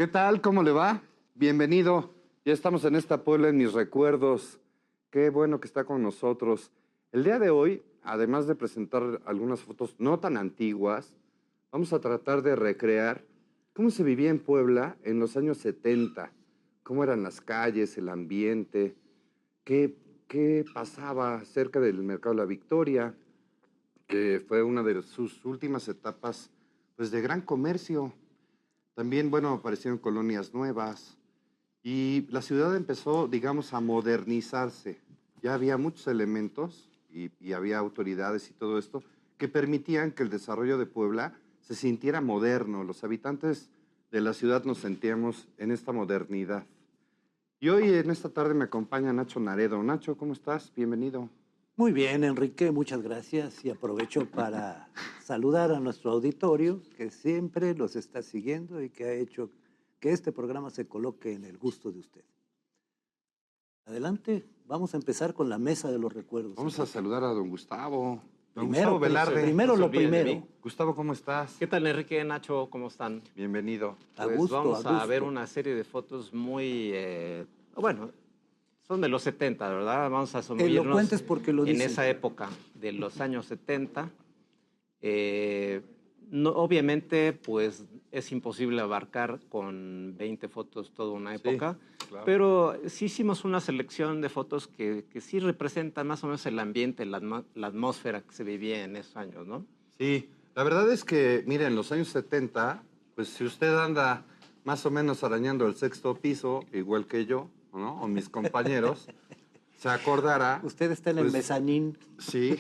¿Qué tal? ¿Cómo le va? Bienvenido. Ya estamos en esta Puebla en mis recuerdos. Qué bueno que está con nosotros. El día de hoy, además de presentar algunas fotos no tan antiguas, vamos a tratar de recrear cómo se vivía en Puebla en los años 70, cómo eran las calles, el ambiente, qué pasaba cerca del Mercado de la Victoria, que fue una de sus últimas etapas pues, de gran comercio. También, bueno, aparecieron colonias nuevas y la ciudad empezó, digamos, a modernizarse. Ya había muchos elementos y había autoridades y todo esto que permitían que el desarrollo de Puebla se sintiera moderno. Los habitantes de la ciudad nos sentíamos en esta modernidad. Y hoy, en esta tarde, me acompaña Nacho Naredo. Nacho, ¿cómo estás? Bienvenido. Muy bien, Enrique, muchas gracias y aprovecho para saludar a nuestro auditorio que siempre los está siguiendo y que ha hecho que este programa se coloque en el gusto de usted. Adelante, vamos a empezar con la mesa de los recuerdos. Vamos a saludar a don Gustavo. Don Primero, Gustavo Velarde. primero lo olvide de primero. mí. Gustavo, ¿cómo estás? ¿Qué tal, Enrique, Nacho? ¿Cómo están? Bienvenido. A Pues gusto, vamos a a gusto. ver una serie de fotos muy, bueno, son de los 70, ¿verdad? Vamos a sumergirnos Elocuentes porque lo en dicen. esa época de los años 70. No, obviamente, pues es imposible abarcar con 20 fotos toda una época, claro. pero sí hicimos una selección de fotos que sí representan más o menos el ambiente, la atmósfera que se vivía en esos años, ¿no? Sí, la verdad es que, mire, en los años 70, pues si usted anda más o menos arañando el sexto piso, igual que yo, ¿no? O mis compañeros, se acordará. Usted está en el pues, mezanín. Sí,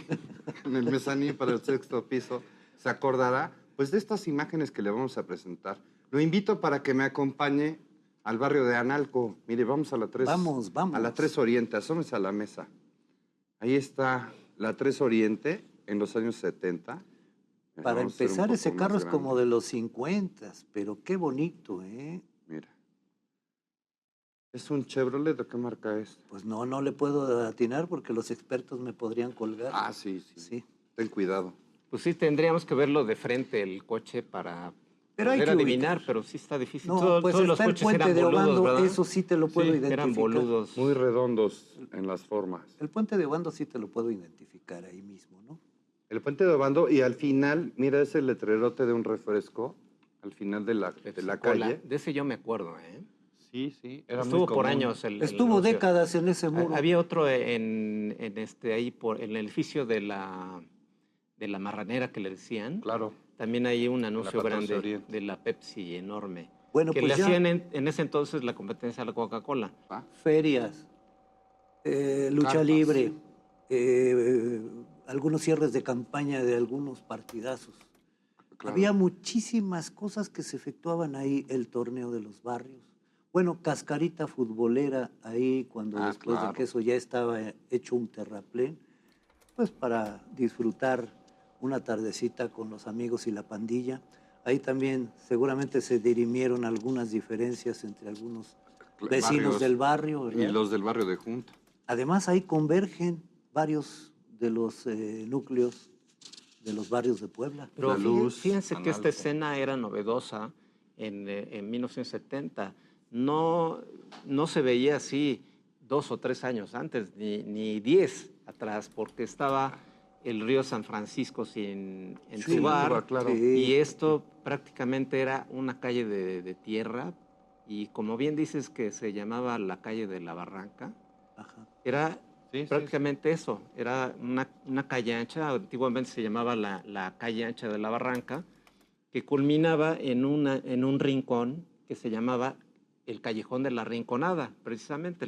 en el mezanín para el sexto piso, se acordará, pues, de estas imágenes que le vamos a presentar. Lo invito para que me acompañe al barrio de Analco. Mire, vamos a la 3. Vamos. A la 3 Oriente, asómese a la mesa. Ahí está la 3 Oriente en los años 70. Para Vamos a hacer un empezar, ese poco carro más es como grande. de los 50, pero qué bonito, ¿eh? Mira. ¿Es un Chevrolet o qué marca es? Pues no le puedo atinar porque los expertos me podrían colgar. Ah, sí. Sí. Ten cuidado. Pues sí, tendríamos que verlo de frente el coche para Pero hay poder que adivinar, ubicar. pero sí está difícil. No, pues todos los está el coches puente eran de boludos, Obando, ¿verdad? eso sí te lo puedo identificar. Eran boludos. Muy redondos en las formas. El puente de Obando sí te lo puedo identificar ahí mismo, ¿no? El puente de Obando y al final, mira ese letrerote de un refresco, al final de la Pepsi-Cola. calle. De ese yo me acuerdo, ¿eh? Sí, era Estuvo muy por común. años el Estuvo anuncio. décadas en ese muro. Había otro en ahí en el edificio de la marranera que le decían. Claro. También hay un anuncio 14 grande Oriente. de la Pepsi enorme. Bueno, que pues le ya. hacían en ese entonces la competencia a la Coca-Cola. ¿Va? Ferias, lucha Carpas. libre, algunos cierres de campaña de algunos partidazos. Claro. Había muchísimas cosas que se efectuaban ahí, el torneo de los barrios. Bueno, cascarita futbolera ahí cuando después claro. de que eso ya estaba hecho un terraplén, pues para disfrutar una tardecita con los amigos y la pandilla. Ahí también seguramente se dirimieron algunas diferencias entre algunos vecinos del barrio, ¿verdad? Y los del barrio de Junta. Además, ahí convergen varios de los núcleos de los barrios de Puebla. Pero La Luz, fíjense que esta Analco. escena era novedosa en 1970. No se veía así 2 o 3 años antes, ni 10 atrás, porque estaba el río San Francisco en Sí, su bar, claro. Sí. y esto prácticamente era una calle de tierra, y como bien dices que se llamaba la calle de la Barranca, Ajá. era Sí. prácticamente eso, era una calle ancha, antiguamente se llamaba la calle ancha de la Barranca, que culminaba en un rincón que se llamaba el Callejón de la Rinconada, precisamente.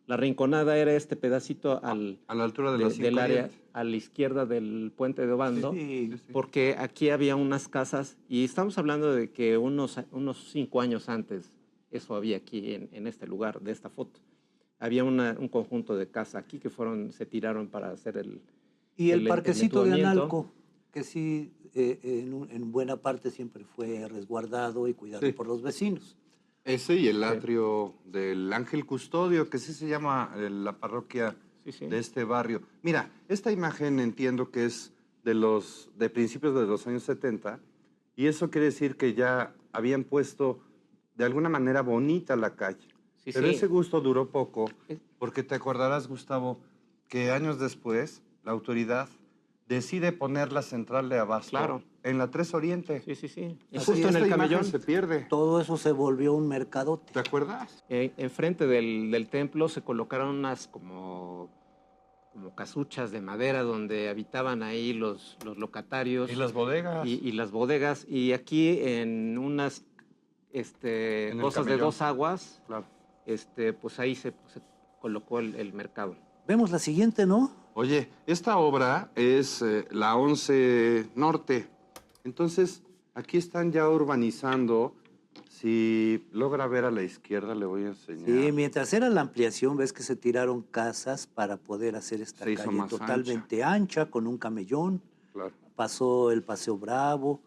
La Rinconada era este pedacito A la altura de la 5 del área Oriente. a la izquierda del puente de Obando, Sí. porque aquí había unas casas, y estamos hablando de que unos 5 años antes, eso había aquí en este lugar, de esta foto. Había un conjunto de casas aquí que se tiraron para hacer Y el parquecito de entubamiento. Analco, que sí, en buena parte siempre fue resguardado y cuidado Sí. por los vecinos. Ese y el atrio del Ángel Custodio, que sí se llama la parroquia Sí. de este barrio. Mira, esta imagen entiendo que es de principios de los años 70, y eso quiere decir que ya habían puesto de alguna manera bonita la calle. Sí, Pero sí. ese gusto duró poco, Es- porque te acordarás, Gustavo, que años después la autoridad decide poner la central de abasto Claro. en la 3 Oriente. Sí, sí, sí. Y Así justo es. en el Esta imagen camellón, se pierde. Todo eso se volvió un mercadote. ¿Te acuerdas? Enfrente del templo se colocaron unas como casuchas de madera donde habitaban ahí los locatarios. Y las bodegas. Y las bodegas. Y aquí en unas En el cosas de camellón. 2 aguas, Claro. pues ahí se colocó el mercado. Vemos la siguiente, ¿no? Oye, esta obra es la 11 Norte. Entonces, aquí están ya urbanizando. Si logra ver a la izquierda, le voy a enseñar. Sí, mientras era la ampliación, ves que se tiraron casas para poder hacer esta Se hizo calle más totalmente ancha, con un camellón. Claro. Pasó el Paseo Bravo.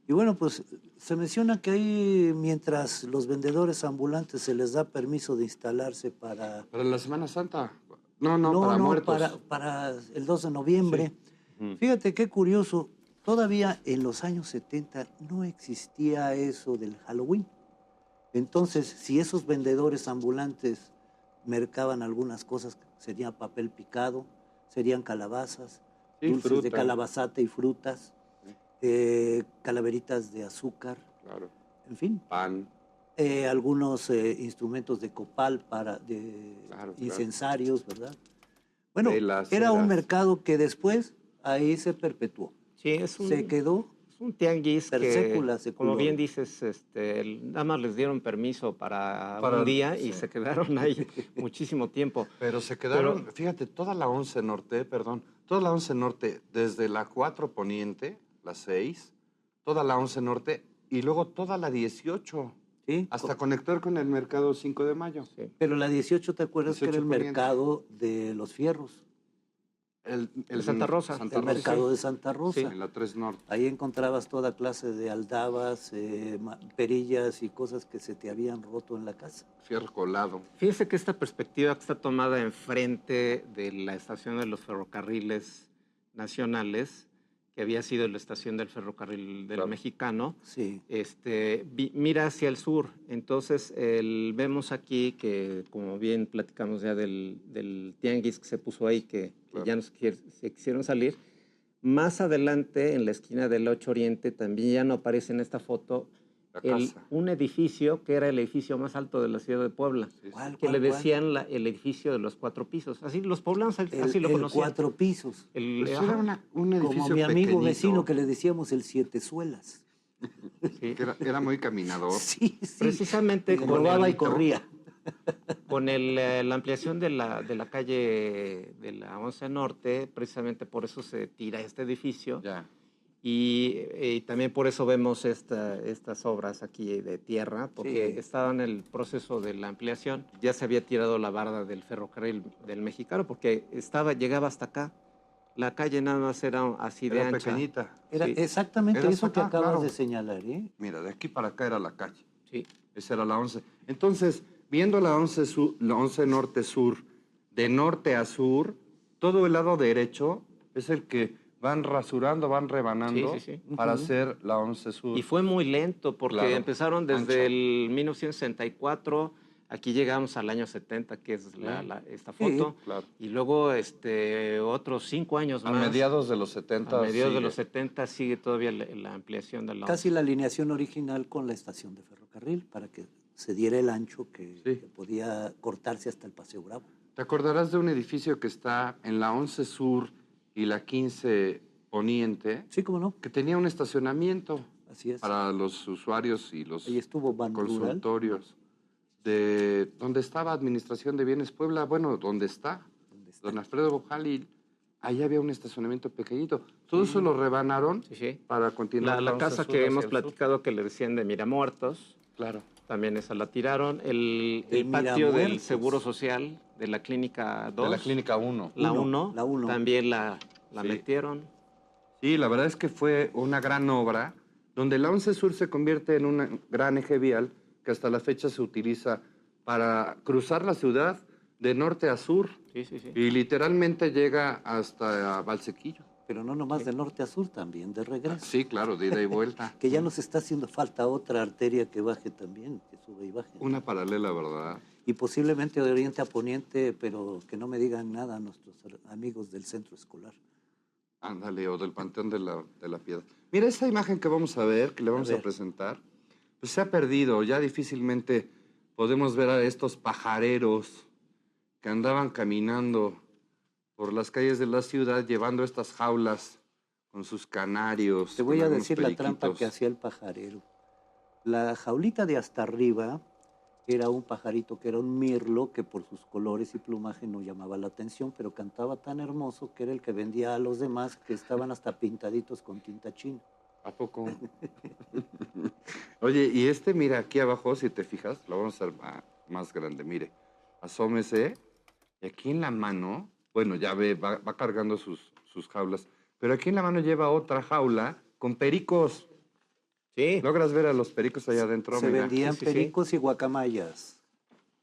Y bueno, pues se menciona que ahí, mientras los vendedores ambulantes se les da permiso de instalarse para... Para la Semana Santa. No, para muertos. para el 2 de noviembre. Ujú. Fíjate qué curioso, todavía en los años 70 no existía eso del Halloween. Entonces, si esos vendedores ambulantes mercaban algunas cosas, sería papel picado, serían calabazas, Sí, dulces de fruta. calabazata y frutas, calaveritas de azúcar, Claro. en fin, Pan. algunos instrumentos de copal Claro. incensarios, ¿verdad? Bueno, Velas, era un ceras. mercado que después ahí se perpetuó. Sí, es Se quedó un tianguis per que, secula como seculorum. bien dices, nada más les dieron permiso para un Para- día y sí. se quedaron ahí muchísimo tiempo. Pero se quedaron, fíjate, toda la 11 Norte, toda la 11 Norte, desde la 4 Poniente, la 6, toda la 11 Norte y luego toda la 18, ¿Sí? hasta conectar con el mercado 5 de Mayo. Sí. Pero la 18, ¿te acuerdas que era el 18 poniente. mercado de los fierros? De Santa Rosa. Santa El Rosa, mercado sí. de Santa Rosa. En la 3 Norte. Ahí encontrabas toda clase de aldabas, perillas y cosas que se te habían roto en la casa. Fierro colado. Fíjese que esta perspectiva que está tomada enfrente de la estación de los ferrocarriles nacionales, que había sido la estación del ferrocarril del Claro. Mexicano, Sí. mira hacia el sur. Entonces, vemos aquí que, como bien platicamos ya del tianguis que se puso ahí, que Claro. ya se quisieron salir. Más adelante, en la esquina del 8 Oriente, también ya no aparece en esta foto La casa. un edificio que era el edificio más alto de la ciudad de Puebla, Sí, sí. ¿Cuál, que cuál, le cuál? decían el edificio de los 4 pisos. Así los poblanos así lo El conocían. 4 pisos. El- Pues ajá, era un edificio Como mi amigo pequeñito, vecino que le decíamos el Siete Suelas. sí. que era muy caminador. Sí, sí. Precisamente Y con robaba y el- corría. Con la ampliación de la calle de la 11 Norte, precisamente por eso se tira este edificio Ya. y también por eso vemos estas obras aquí de tierra, porque Sí. estaba en el proceso de la ampliación. Ya se había tirado la barda del ferrocarril del Mexicano, porque llegaba hasta acá. La calle nada más era así de Era ancha. pequeñita. Era Sí. exactamente Era eso hasta que acá, acabas claro. de señalar, ¿eh? Mira, de aquí para acá era la calle. Sí. Esa era la 11. Entonces, viendo la 11, la 11 norte-sur, de norte a sur, todo el lado derecho es el que van rasurando, van rebanando Sí, sí, sí. para Ujú. hacer la 11 sur. Y fue muy lento porque Claro, empezaron desde ancha. el 1964, aquí llegamos al año 70, que es esta foto, Claro. y luego otros 5 años A más. mediados de los 70. A mediados de sigue. los 70 sigue todavía la ampliación de la Casi la alineación original con la estación de ferrocarril para que se diera el ancho que podía cortarse hasta el Paseo Bravo. ¿Te acordarás de un edificio que está en la 11 sur y la 15 poniente? Sí, cómo no, Que tenía un estacionamiento así es. para los usuarios y los Ahí estuvo Ban Rural. consultorios. De donde estaba Administración de Bienes Puebla, bueno, donde está, ¿Dónde está? don Alfredo Bojal, ahí había un estacionamiento pequeñito. Todo eso lo rebanaron Sí, sí. para continuar. La 11 casa sur que hacia hemos el sur. platicado que le decían de Miramuertos, Claro. también esa la tiraron. El De patio del Miramuertos. Seguro Social de la Clínica 2, De la Clínica 1. la Uno, 1, la uno. también la Sí. metieron. Sí, la verdad es que fue una gran obra, donde la 11 Sur se convierte en un gran eje vial que hasta la fecha se utiliza para cruzar la ciudad de norte a sur Sí, sí, sí. y literalmente llega hasta Valsequillo. pero no nomás de norte a sur, también de regreso. Sí, claro, de ida y vuelta. Que ya nos está haciendo falta otra arteria que baje también, que sube y baje. Una paralela, ¿verdad? Y posiblemente de oriente a poniente, pero que no me digan nada nuestros amigos del centro escolar. Ándale, o del Panteón de la Piedra. Mira, esta imagen que vamos a ver, que le vamos a presentar, pues se ha perdido. Ya difícilmente podemos ver a estos pajareros que andaban caminando por las calles de la ciudad llevando estas jaulas con sus canarios. Te voy con a algunos decir la trampa periquitos. que hacía el pajarero. La jaulita de hasta arriba era un pajarito que era un mirlo que por sus colores y plumaje no llamaba la atención, pero cantaba tan hermoso que era el que vendía a los demás que estaban hasta pintaditos con tinta china. ¿A poco? Oye, y mira, aquí abajo, si te fijas, lo vamos a hacer más grande, mire. Asómese, y aquí en la mano, bueno, ya ve, va cargando sus jaulas, pero aquí en la mano lleva otra jaula con pericos. Sí. ¿Logras ver a los pericos allá adentro? Se Mira. vendían pericos y guacamayas.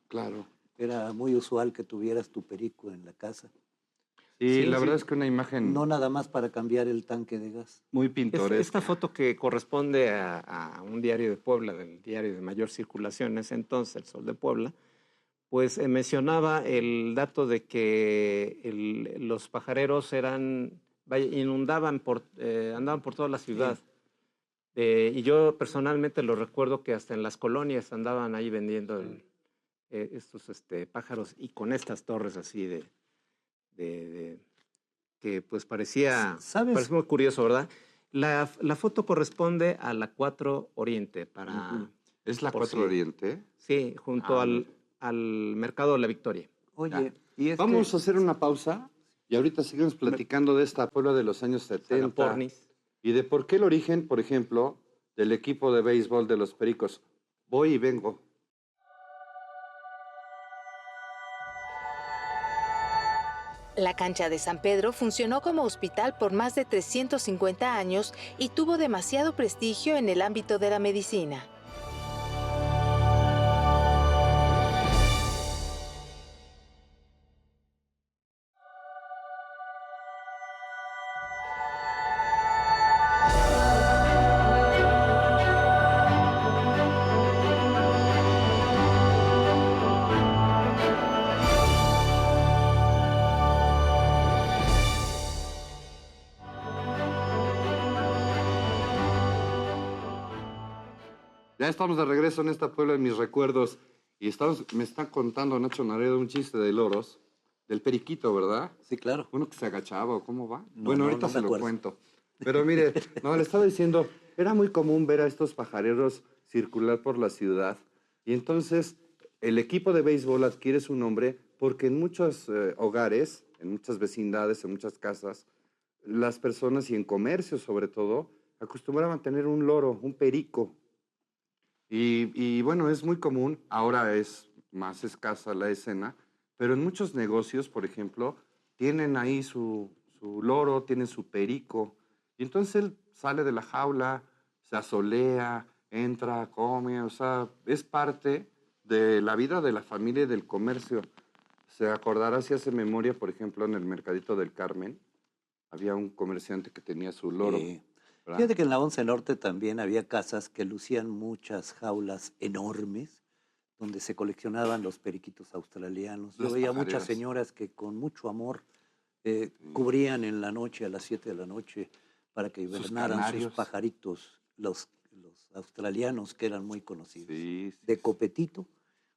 Claro. Era muy usual que tuvieras tu perico en la casa. Sí, la verdad es que una imagen No nada más para cambiar el tanque de gas. muy pintoresca. Esta foto que corresponde a un diario de Puebla, del diario de mayor circulación en ese entonces, El Sol de Puebla, pues mencionaba el dato de que los pajareros inundaban, andaban por toda la ciudad. Y yo personalmente lo recuerdo que hasta en las colonias andaban ahí vendiendo estos pájaros y con estas torres así que pues parecía muy curioso, ¿verdad? La foto corresponde a la 4 Oriente. ¿Es la 4 Oriente? Sí, junto al Mercado de la Victoria. Oye, vamos a hacer una pausa y ahorita seguimos platicando de esta Puebla de los años 70 Pornis. y de por qué el origen, por ejemplo, del equipo de béisbol de los Pericos. Voy y vengo. La cancha de San Pedro funcionó como hospital por más de 350 años y tuvo demasiado prestigio en el ámbito de la medicina. Ya estamos de regreso en esta Puebla de mis recuerdos y me están contando Nacho Naredo un chiste de loros, del periquito, ¿verdad? Sí, claro. Uno que se agachaba, ¿o cómo va? No, bueno, ahorita no se me lo acuerdo. cuento. Pero mire, le estaba diciendo, era muy común ver a estos pajareros circular por la ciudad y entonces el equipo de béisbol adquiere su nombre porque en muchos hogares, en muchas vecindades, en muchas casas, las personas y en comercio sobre todo, acostumbraban a tener un loro, un perico. Y bueno, es muy común, ahora es más escasa la escena, pero en muchos negocios, por ejemplo, tienen ahí su loro, tienen su perico, y entonces él sale de la jaula, se asolea, entra, come, o sea, es parte de la vida de la familia y del comercio. Se acordará si hace memoria, por ejemplo, en el Mercadito del Carmen, había un comerciante que tenía su loro. Sí. Fíjate que en la 11 Norte también había casas que lucían muchas jaulas enormes donde se coleccionaban los periquitos australianos. Yo veía muchas señoras que con mucho amor cubrían en la noche, a las 7 de la noche, para que hibernaran sus pajaritos, los australianos que eran muy conocidos. Sí, sí, de copetito,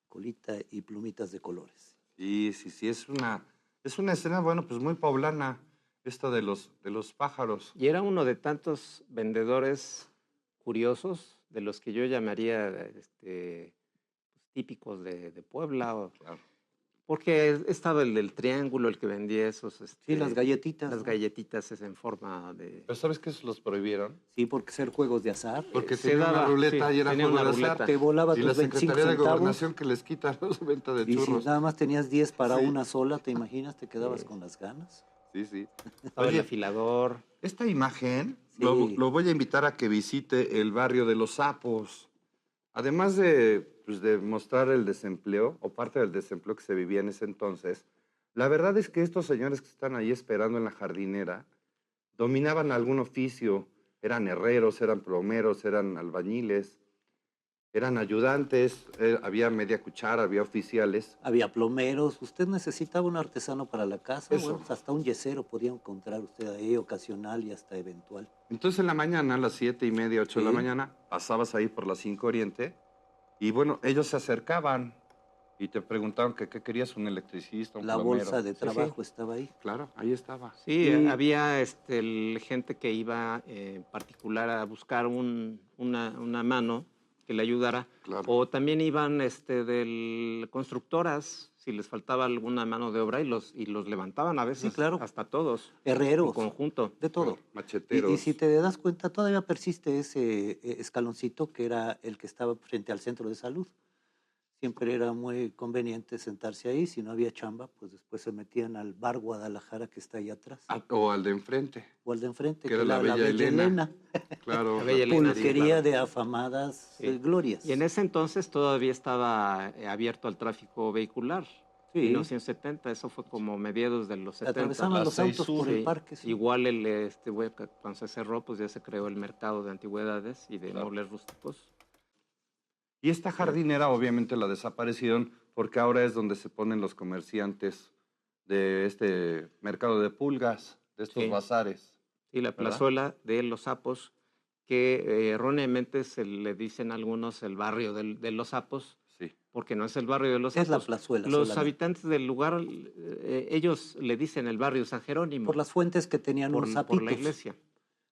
colita y plumitas de colores. Sí, es una escena, bueno, pues muy poblana. Esto de los pájaros. Y era uno de tantos vendedores curiosos, de los que yo llamaría típicos de Puebla. Claro. Porque estaba el del triángulo, el que vendía esos... sí, las galletitas. Las galletitas en forma de... ¿Pero sabes que esos los prohibieron? Sí, porque ser juegos de azar. Porque tenía una ruleta y era juego de azar. Te volaba y tus 25 centavos. Y la Secretaría de Gobernación que les quita la venta de churros. Y si nada más tenías 10 para una sola, ¿te imaginas? Te quedabas con las ganas. Sí. Estaba el afilador. Esta imagen lo voy a invitar a que visite el barrio de Los Sapos. Además de mostrar el desempleo, o parte del desempleo que se vivía en ese entonces, la verdad es que estos señores que están ahí esperando en la jardinera, dominaban algún oficio, eran herreros, eran plomeros, eran albañiles, eran ayudantes, había media cuchara, había oficiales. Había plomeros. Usted necesitaba un artesano para la casa. Eso. Bueno, pues hasta un yesero podía encontrar usted ahí, ocasional y hasta eventual. Entonces en la mañana, a las 7:30, 8 de la Sí. mañana, pasabas ahí por la 5 Oriente y bueno, ellos se acercaban y te preguntaban que qué querías, un electricista, un La plomero. bolsa de sí. trabajo estaba ahí. Claro, ahí estaba. Sí, Y- había gente que iba en particular a buscar una mano que le ayudara. Claro. O también iban constructoras, si les faltaba alguna mano de obra, y los levantaban a veces, Sí, claro. hasta todos, en Herreros, conjunto. de todo. Macheteros. Y si te das cuenta, todavía persiste ese escaloncito que era el que estaba frente al centro de salud. Siempre era muy conveniente sentarse ahí. Si no había chamba, pues después se metían al bar Guadalajara que está ahí atrás. O al de enfrente, O al de enfrente, que era la Bella Elena. Claro. La Bella Elena, sí, Pulquería claro. de afamadas Sí. glorias. Y en ese entonces todavía estaba abierto al tráfico vehicular. Sí. 1970, eso fue como mediados de los 70. Atravesaban Las los 6 autos por sur. el parque. Sí. Igual cuando se cerró, pues ya se creó el mercado de antigüedades y de Claro. muebles rústicos. Y esta jardinera obviamente la desaparecieron porque ahora es donde se ponen los comerciantes de este mercado de pulgas, de estos Sí. bazares. Y la ¿Verdad? plazuela de Los Sapos, que erróneamente se le dicen algunos el barrio de Los Sapos, Sí. porque no es el barrio de Los Es la Sapos. plazuela Los solamente. habitantes del lugar, ellos le dicen el barrio San Jerónimo. Por las fuentes que tenían unos zapitos. por la iglesia.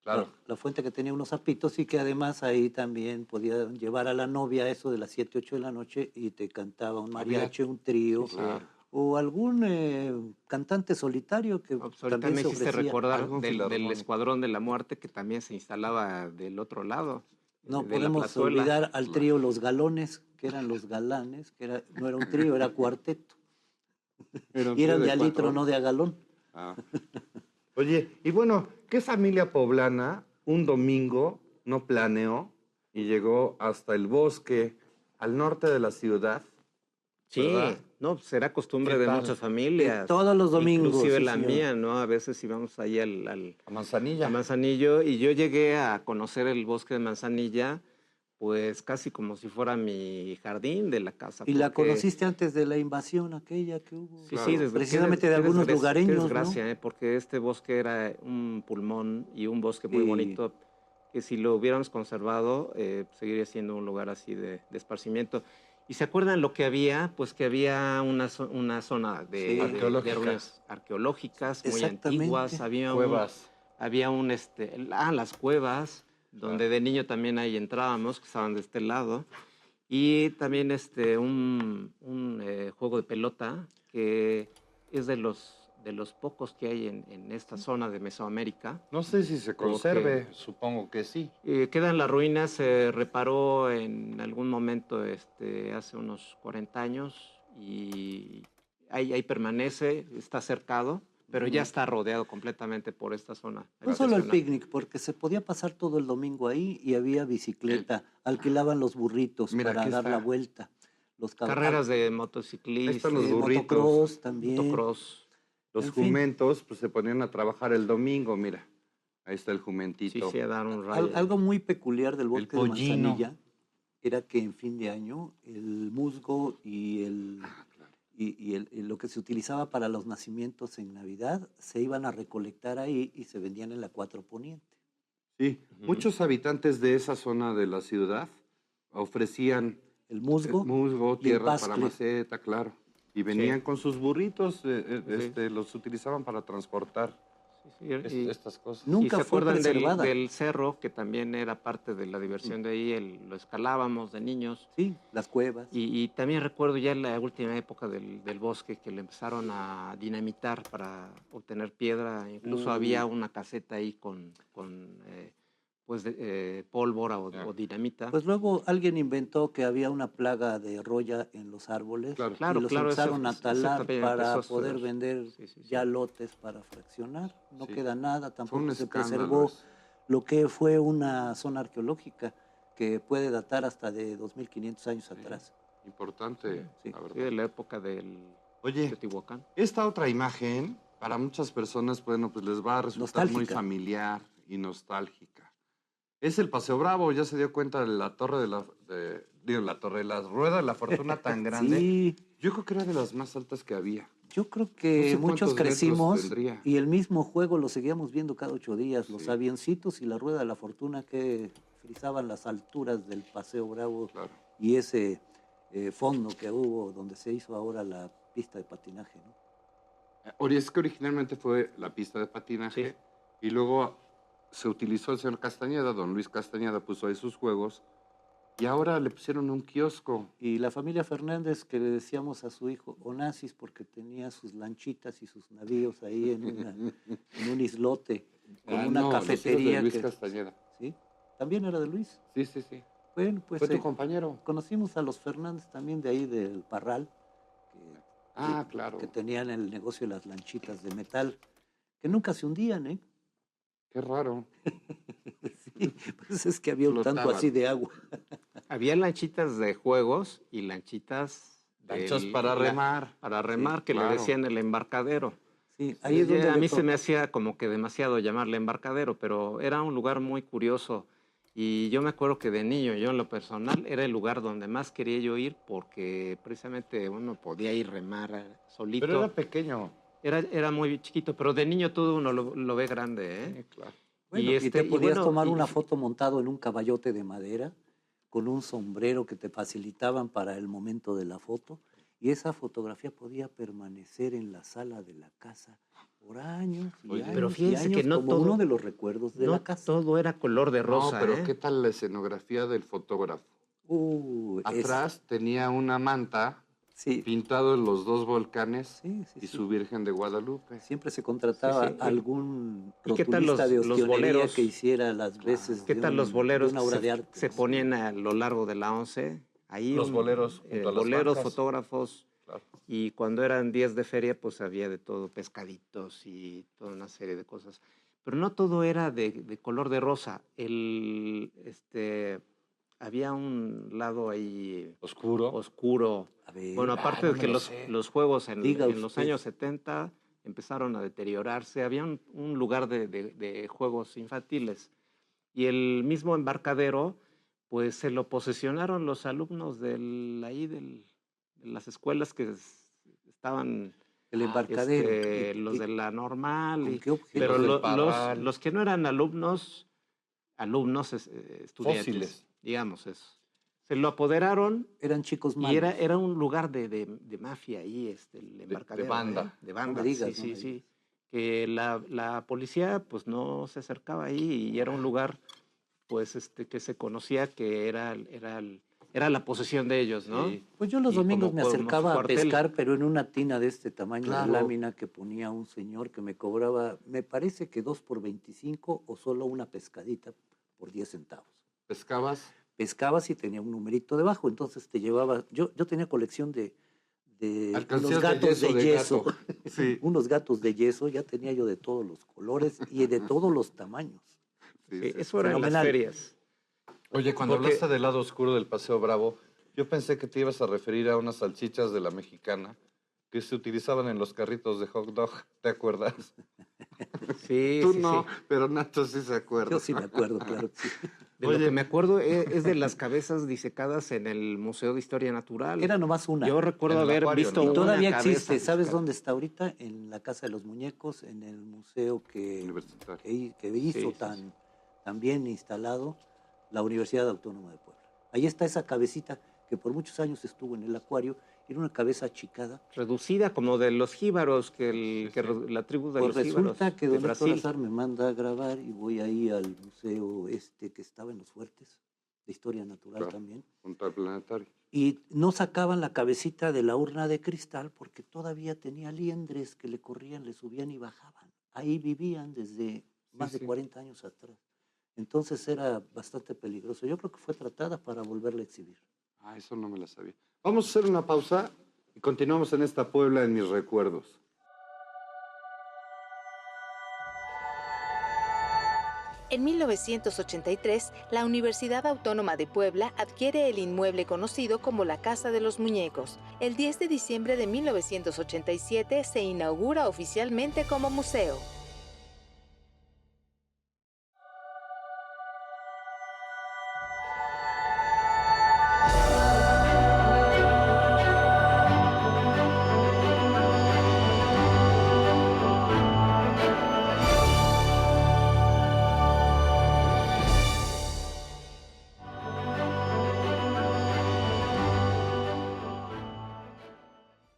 Claro. La fuente que tenía unos zapitos y que además ahí también podía llevar a la novia a eso de las 7, 8 de la noche y te cantaba un mariachi, un trío, Sí, claro. o algún cantante solitario que Pues ahorita también me se hiciste ofrecía. recordar algún del filarmónico. Escuadrón de la Muerte que también se instalaba del otro lado. No de la podemos plazuela. olvidar al Claro. trío Los Galones, que eran los galanes, no era un trío, era cuarteto. Y eran de a litro, no de a galón. Ah. Oye, y bueno, ¿qué familia poblana un domingo no planeó y llegó hasta el bosque al norte de la ciudad? Sí, ¿Verdad? no, pues era costumbre ¿Qué de tal? muchas familias. Todos los domingos, Inclusive sí, la señor. mía, ¿no? A veces íbamos ahí A Manzanilla. a Manzanillo y yo llegué a conocer el bosque de Manzanilla, pues casi como si fuera mi jardín de la casa. Y la porque- conociste antes de la invasión aquella que hubo. Sí, Claro. sí, Precisamente de qué algunos qué lugareños, desgracia, porque este bosque era un pulmón y un bosque muy Sí. bonito, que si lo hubiéramos conservado, seguiría siendo un lugar así de esparcimiento. ¿Y se acuerdan lo que había? Pues que había una zona Sí. de Arqueológica. ruinas arqueológicas muy Exactamente. antiguas, había Cuevas. las cuevas, donde de niño también ahí entrábamos, que estaban de este lado, y también un juego de pelota que es de los pocos que hay en esta zona de Mesoamérica. No sé si se conserve, supongo que sí. Quedan las ruinas, se reparó en algún momento hace unos 40 años y ahí permanece, está cercado, pero ya está rodeado completamente por esta zona. No solo el habitacional. picnic, porque se podía pasar todo el domingo ahí y había bicicleta, alquilaban los burritos Mira, para aquí dar está. la vuelta. Los Carreras de Ahí están motociclistas, los burritos. motocross también. motocross. Los En fin. jumentos pues se ponían a trabajar el domingo, mira. Ahí está el Sí, jumentito. sí, a dar un rayo. Algo muy peculiar del bosque de pollino. Manzanilla era que en fin de año el musgo y lo que se utilizaba para los nacimientos en Navidad se iban a recolectar ahí y se vendían en la 4 Poniente. Sí, Ujú. muchos habitantes de esa zona de la ciudad ofrecían El musgo, musgo, tierra para pascle. maceta, claro. Y venían con sus burritos, los utilizaban para transportar Sí, sí, y- estas cosas. Nunca ¿Y se fue acuerdan preservada. del cerro, que también era parte de la diversión de ahí? Lo escalábamos de niños. Sí, las cuevas. Y también recuerdo ya en la última época del bosque que le empezaron a dinamitar para obtener piedra. Incluso había una caseta ahí con pólvora o dinamita. Pues luego alguien inventó que había una plaga de roya en los árboles Claro. Claro, y los claro, empezaron a eso talar también para empezó a poder suceder. vender Sí, sí, sí. ya lotes para fraccionar. No Sí. queda nada, Fue tampoco un se escándalo preservó eso. lo que fue una zona arqueológica que puede datar hasta de 2500 años atrás. Importante, Sí. la Sí, verdad. de la época del Oye, Teotihuacán. esta otra imagen para muchas personas, bueno, pues les va a resultar muy Nostálgica. familiar y nostálgica. Es el Paseo Bravo, ya se dio cuenta de la torre la torre de la rueda de la fortuna tan grande. Sí, Yo creo que era de las más altas que había. yo creo No que sé muchos cuántos metros crecimos tendría. y el mismo juego lo seguíamos viendo cada 8 días, los Sí. avioncitos y la rueda de la fortuna que frizaban las alturas del Paseo Bravo Claro. y ese fondo que hubo donde se hizo ahora la pista de patinaje, ¿no? Es que originalmente fue la pista de patinaje y luego se utilizó el señor Castañeda, don Luis Castañeda puso ahí sus juegos y ahora le pusieron un kiosco. Y la familia Fernández, que le decíamos a su hijo Onassis, porque tenía sus lanchitas y sus navíos ahí en un islote, con una No, los hijos de cafetería. Luis Castañeda. ¿Sí? También era de Luis. Sí, sí, sí. Bueno, pues Fue tu compañero. conocimos a los Fernández también de ahí del Parral, Claro. que tenían el negocio de las lanchitas de metal, que nunca se hundían, ¿eh? Qué raro. Sí, pues es que había un tanto Flotaban. así de agua. Había lanchitas de juegos y lanchitas Lanchas para remar. Para remar, Sí, que claro. le decían el embarcadero. Sí, ahí es donde A le mí se tocó. me hacía como que demasiado llamarle embarcadero, pero era un lugar muy curioso. Y yo me acuerdo que de niño, yo en lo personal, era el lugar donde más quería yo ir porque precisamente uno podía ir remar solito. Pero era pequeño. Era muy chiquito, pero de niño todo uno lo ve grande, ¿eh? Sí, claro. Bueno, y te y podías bueno, tomar y- una foto montado en un caballote de madera, con un sombrero que te facilitaban para el momento de la foto, y esa fotografía podía permanecer en la sala de la casa por años y Oye, años pero y fíjense que años, no como todo- uno de los recuerdos de no la casa. todo era color de rosa, No, pero ¿eh? ¿qué tal la escenografía del fotógrafo? Atrás tenía una manta sí, pintado en los dos volcanes sí, y sí. su Virgen de Guadalupe. Siempre se contrataba Sí, sí. algún ¿Y qué tal rotulista de los ostionería boleros? que hiciera las veces ¿Qué de, tal los de boleros una que obra de arte. se ¿no? ponían a lo largo de la 11? Ahí Los boleros junto a las boleros, bancas. fotógrafos, Claro. y cuando eran días de feria, pues había de todo, pescaditos y toda una serie de cosas. Pero no todo era de color de rosa. Había un lado ahí Oscuro. oscuro. A ver, Bueno, aparte no de me que lo los, sé. los juegos Diga en los usted. años 70 empezaron a deteriorarse. Había un lugar de juegos infantiles. Y el mismo embarcadero, pues se lo posesionaron los alumnos de las escuelas que estaban, el embarcadero. los de la normal, ¿Con qué objeto? pero los del Parral. los que no eran alumnos, estudiantes, Fósiles. digamos eso. Se lo apoderaron Eran chicos y malos. era un lugar de mafia ahí, el embarcadero. banda. ¿eh? De banda, me digas, sí, no me sí, sí. digas. Que la policía pues no se acercaba ahí y era un lugar pues que se conocía que era la posesión de ellos, ¿no? Sí. Pues yo los Y domingos como- me como su acercaba a cuartel. pescar, pero en una tina de este tamaño Claro. de lámina que ponía un señor que me cobraba, me parece que 2 por 25 o solo una pescadita por 10 centavos. Pescabas. Pescabas y tenía un numerito debajo, entonces te llevaba, yo tenía colección de Alcancías unos gatos de yeso, gato. Sí. unos gatos de yeso, ya tenía yo de todos los colores y de todos los tamaños. Sí, Sí, sí. eso era en las Fenomenal. ferias. Oye, cuando Porque- hablaste del lado oscuro del Paseo Bravo, yo pensé que te ibas a referir a unas salchichas de la mexicana que se utilizaban en los carritos de hot dog, ¿te acuerdas? Sí, Tú sí, no, sí. pero Nacho sí se acuerda. Yo sí me acuerdo, claro que sí. De Oye. lo que me acuerdo es de las cabezas disecadas en el Museo de Historia Natural. Era nomás una. Yo recuerdo En el haber acuario, visto ¿no? Y todavía una existe, cabeza ¿sabes disecada. dónde está ahorita? En la Casa de los Muñecos, en el museo que Universitario. hizo Sí, sí, sí. tan bien instalado la Universidad Autónoma de Puebla. Ahí está esa cabecita que por muchos años estuvo en el acuario, era una cabeza achicada. Reducida como de los jíbaros, Sí, sí. la tribu de Pues los jíbaros resulta que de don Héctor Brasil. Azar me manda a grabar y voy ahí al museo que estaba en Los Fuertes, de Historia Natural Claro. también. Junto al planetario. Y no sacaban la cabecita de la urna de cristal porque todavía tenía liendres que le corrían, le subían y bajaban. Ahí vivían desde más de sí. 40 años atrás. Entonces era bastante peligroso. Yo creo que fue tratada para volverla a exhibir. Ah, eso no me la sabía. Vamos a hacer una pausa y continuamos en esta Puebla en mis recuerdos. En 1983, la Universidad Autónoma de Puebla adquiere el inmueble conocido como la Casa de los Muñecos. El 10 de diciembre de 1987 se inaugura oficialmente como museo.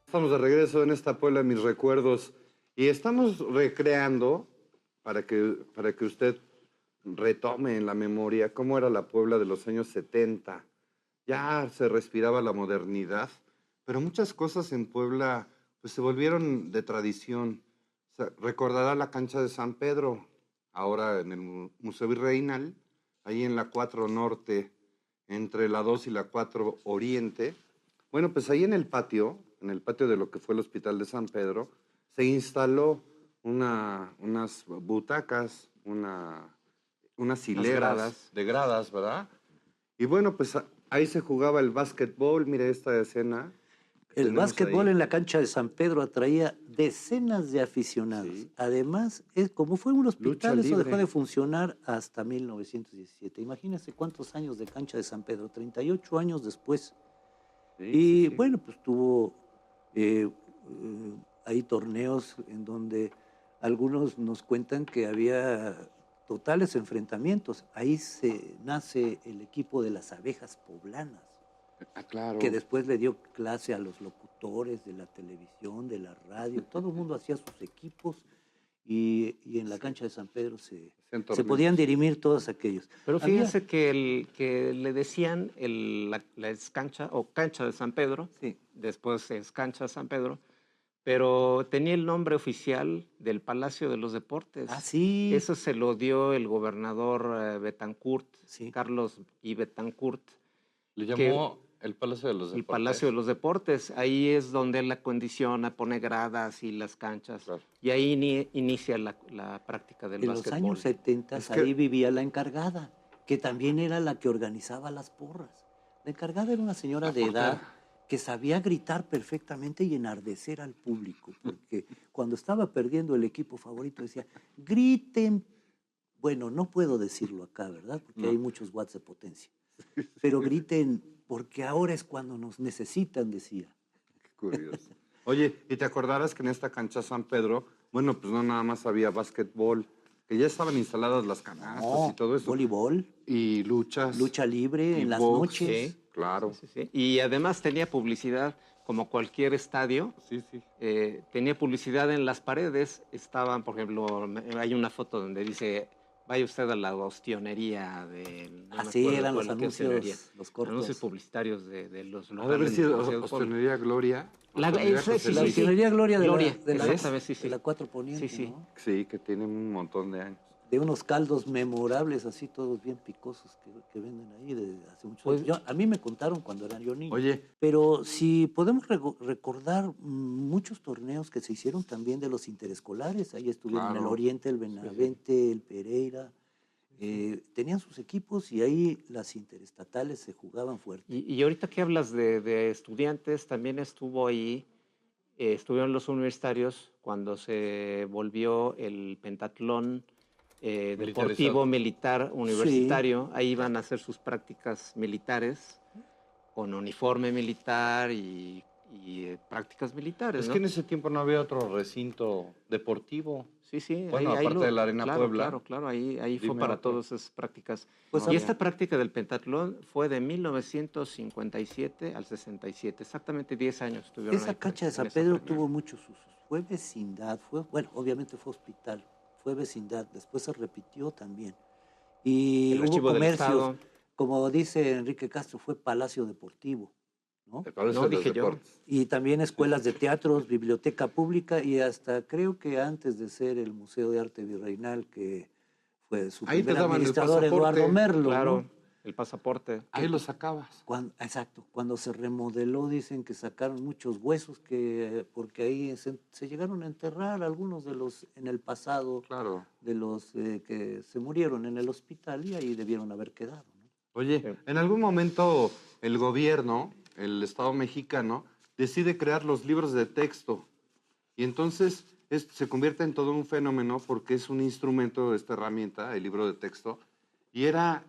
Estamos de regreso en esta Puebla de mis recuerdos y estamos recreando para que usted retome en la memoria cómo era la Puebla de los años 70. Ya se respiraba la modernidad, pero muchas cosas en Puebla pues, se volvieron de tradición. O sea, recordará la cancha de San Pedro, ahora en el Museo Virreinal, ahí en la 4 Norte, entre la 2 y la 4 Oriente. Bueno, pues ahí en el patio de lo que fue el Hospital de San Pedro, se instaló unas butacas, unas hileras de gradas, ¿verdad? Y bueno, pues ahí se jugaba el básquetbol, mire esta escena. El básquetbol en la cancha de San Pedro atraía decenas de aficionados. Sí. Además, como fue un hospital, eso dejó de funcionar hasta 1917. Imagínense cuántos años de cancha de San Pedro, 38 años después. Sí, y sí. Bueno, pues tuvo hay torneos en donde algunos nos cuentan que había totales enfrentamientos. Ahí se nace el equipo de las abejas poblanas, claro. Que después le dio clase a los locutores de la televisión, de la radio. Todo el mundo hacía sus equipos y en la cancha de San Pedro se podían dirimir todos aquellos. Pero fíjense que le decían la cancha o cancha de San Pedro, sí. Después es cancha de San Pedro, pero tenía el nombre oficial del Palacio de los Deportes. Ah, sí. Eso se lo dio el gobernador Betancourt, sí. Carlos I. Betancourt. Le llamó el Palacio de los Deportes. El Palacio de los Deportes. Ahí es donde él la condiciona, pone gradas y las canchas. Claro. Y ahí inicia la práctica del básquetbol. En los años 70 ahí vivía la encargada, que también era la que organizaba las porras. La encargada era una señora de edad que sabía gritar perfectamente y enardecer al público, porque cuando estaba perdiendo el equipo favorito decía, griten. Bueno, no puedo decirlo acá, ¿verdad? Porque hay muchos watts de potencia. Pero griten, porque ahora es cuando nos necesitan, decía. Qué curioso. Oye, ¿y te acordarás que en esta cancha San Pedro, bueno, pues no nada más había básquetbol, que ya estaban instaladas las canastas y todo eso? Voleibol. Y luchas. Lucha libre en las noches. Sí, claro. Sí. Y además tenía publicidad, como cualquier estadio. Sí. Tenía publicidad en las paredes. Estaban, por ejemplo, hay una foto donde dice... Vaya usted a la ostionería de... Así eran los anuncios, los cortos. Anuncios publicitarios de los locales. ¿Debe haber sido ostionería Gloria? La ostionería Gloria de la 4 Poniente, sí. ¿no? Sí, que tiene un montón de años. De unos caldos memorables, así todos bien picosos que venden ahí de hace muchos años. A mí me contaron cuando era yo niño. Oye. Pero si podemos recordar muchos torneos que se hicieron también de los interescolares, ahí estuvieron el Oriente, el Benavente, el Pereira, tenían sus equipos y ahí las interestatales se jugaban fuerte. Y ahorita que hablas de estudiantes, también estuvo ahí, estuvieron los universitarios cuando se volvió el pentatlón deportivo militar universitario. Sí. Ahí iban a hacer sus prácticas militares con uniforme militar y prácticas militares. Es que en ese tiempo no había otro recinto deportivo. Sí. Bueno, aparte de la Arena Puebla. Claro, ahí fue para todas esas prácticas. Y esta práctica del pentatlón fue de 1957 al 67, exactamente 10 años estuvieron ahí. Esa cancha de San Pedro tuvo muchos usos. Fue vecindad, obviamente fue hospital. Fue vecindad, después se repitió también. Y hubo comercios, como dice Enrique Castro, fue Palacio Deportivo, ¿no? No, dije yo. Y también escuelas de teatros, biblioteca pública y hasta creo que antes de ser el Museo de Arte Virreinal, que fue su primer administrador Eduardo Merlo, claro. ¿no? El pasaporte. Ahí lo sacabas. Exacto, cuando se remodeló dicen que sacaron muchos huesos porque ahí se llegaron a enterrar algunos de los en el pasado, Claro. de los que se murieron en el hospital y ahí debieron haber quedado, ¿no? Oye, en algún momento el gobierno, el Estado mexicano, decide crear los libros de texto y entonces se convierte en todo un fenómeno porque es un instrumento, esta herramienta, el libro de texto, y era,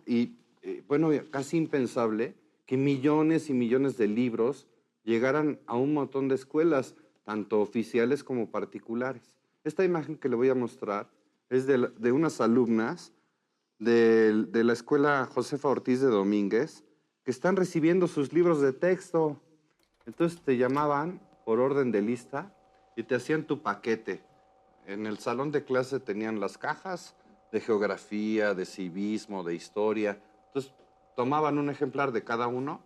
bueno, casi impensable que millones y millones de libros llegaran a un montón de escuelas, tanto oficiales como particulares. Esta imagen que le voy a mostrar es de unas alumnas de la escuela Josefa Ortiz de Domínguez que están recibiendo sus libros de texto. Entonces te llamaban por orden de lista y te hacían tu paquete. En el salón de clase tenían las cajas de geografía, de civismo, de historia. Entonces tomaban un ejemplar de cada uno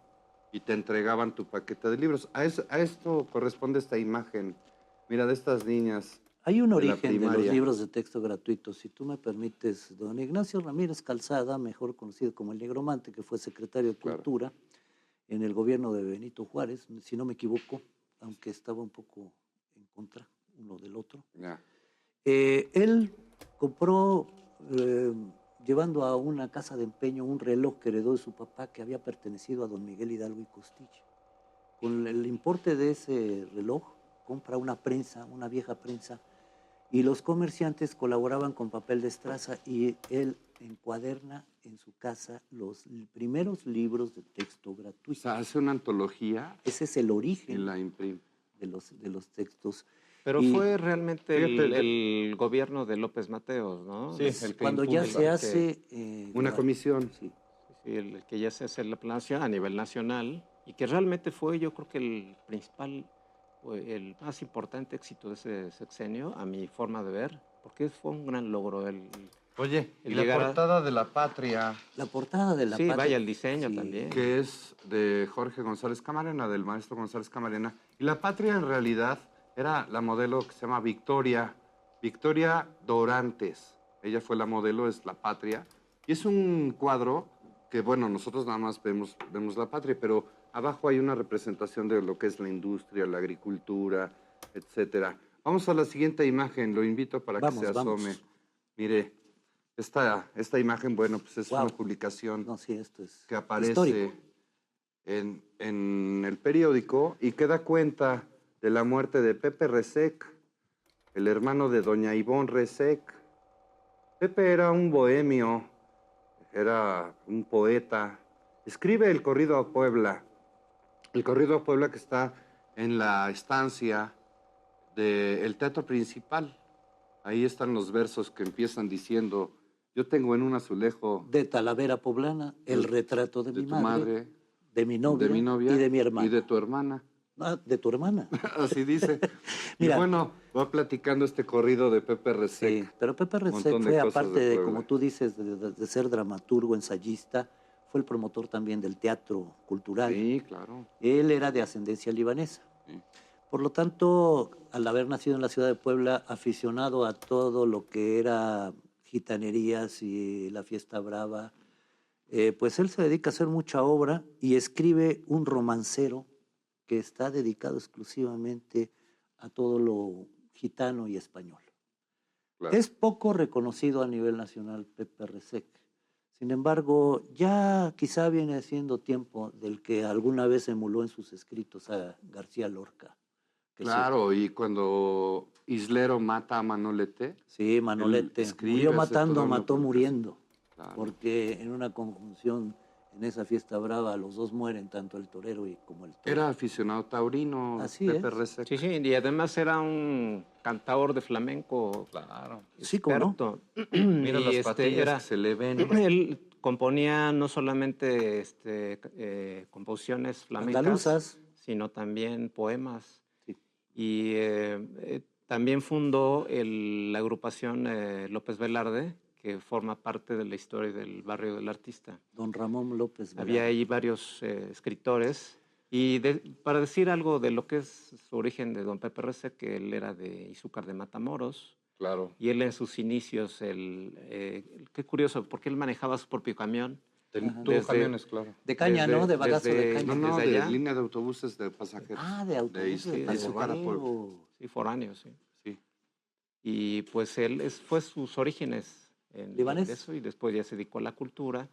y te entregaban tu paquete de libros. A esto corresponde esta imagen. Mira, de estas niñas. Hay un de la origen de los primaria. libros de texto gratuitos. Si tú me permites, don Ignacio Ramírez Calzada, mejor conocido como el Negromante, que fue secretario de Claro. Cultura en el gobierno de Benito Juárez, si no me equivoco, aunque estaba un poco en contra uno del otro. Ya. Él compró, llevando a una casa de empeño, un reloj que heredó de su papá que había pertenecido a don Miguel Hidalgo y Costilla. Con el importe de ese reloj, compra una prensa, una vieja prensa, y los comerciantes colaboraban con papel de estraza y él encuaderna en su casa los primeros libros de texto O gratuitos. sea, hace una antología Ese es el y origen la imprime. de los textos. Pero Y fue realmente fíjate, el gobierno de López Mateos, ¿no? Sí, el que cuando ya impulsa, se el hace... Una comisión. Sí. Sí, el que ya se hace la planeación a nivel nacional y que realmente fue, yo creo que el principal, o el más importante éxito de ese sexenio, a mi forma de ver, porque fue un gran logro Oye, el y la llegar a- portada de La Patria, La portada de la Sí, Patria- vaya, el diseño sí. también. que es de Jorge González Camarena, del maestro González Camarena. Y La Patria en realidad era la modelo que se llama Victoria Dorantes. Ella fue la modelo, es La Patria. Y es un cuadro que, bueno, nosotros nada más vemos La Patria, pero abajo hay una representación de lo que es la industria, la agricultura, etcétera. Vamos a la siguiente imagen, lo invito para Vamos, que se asome. vamos. Mire, esta imagen, bueno, pues es Guau. una publicación No, sí, esto es que aparece histórico. en el periódico y que da cuenta de la muerte de Pepe Resec, el hermano de doña Ivonne Resec. Pepe era un bohemio, era un poeta. Escribe el corrido a Puebla. El corrido a Puebla que está en la estancia del Teatro Principal. Ahí están los versos que empiezan diciendo: yo tengo en un azulejo De Talavera Poblana, el de- retrato de de mi tu madre, madre, de mi novia y de mi hermana. y de tu hermana. Ah, de tu hermana. Así dice. Mira. Y bueno, va platicando este corrido de Pepe Resec. Sí, pero Pepe montón Resec de fue, cosas aparte de de, Puebla. como tú dices, de ser dramaturgo, ensayista, fue el promotor también del teatro cultural. Sí, claro. Él era de ascendencia libanesa. Sí. Por lo tanto, al haber nacido en la ciudad de Puebla, aficionado a todo lo que era gitanerías y la fiesta brava, pues él se dedica a hacer mucha obra y escribe un romancero que está dedicado exclusivamente a todo lo gitano y español. Claro. Es poco reconocido a nivel nacional Pepe Resec. Sin embargo, ya quizá viene siendo tiempo del que alguna vez emuló en sus escritos a García Lorca. que sí- Claro, y cuando Islero mata a Manolete, Sí, Manolete. escribe, Murió hace matando, toda una mató publicación. muriendo. Claro. Porque en una conjunción, en esa fiesta brava, los dos mueren, tanto el torero como el toro. Era aficionado taurino, Así Pepe es. Resec. Sí, sí, y además era un cantador de flamenco Claro. Sí, ¿cómo no? experto. Mira Y las patillas que se le ven. Él componía no solamente composiciones flamencas, Andaluzas. sino también poemas. Sí. Y también fundó la agrupación López Velarde, que forma parte de la historia del barrio del artista. Don Ramón López Velarde. Había ahí varios escritores. Y para decir algo de lo que es su origen de don Pepe Resec, que él era de Izúcar de Matamoros, Claro. y él en sus inicios, qué curioso, porque él manejaba su propio camión Tuvo Desde- camiones, claro. De caña, Desde- ¿no? De bagazo desde- de caña. No, desde de allá. línea de autobuses de pasajeros. De autobuses. de de Izúcar a Puebla. pasajero. Sí, foráneos, sí. Sí. Y pues él fue sus orígenes en ¿Libanés? eso y después ya se dedicó a la cultura.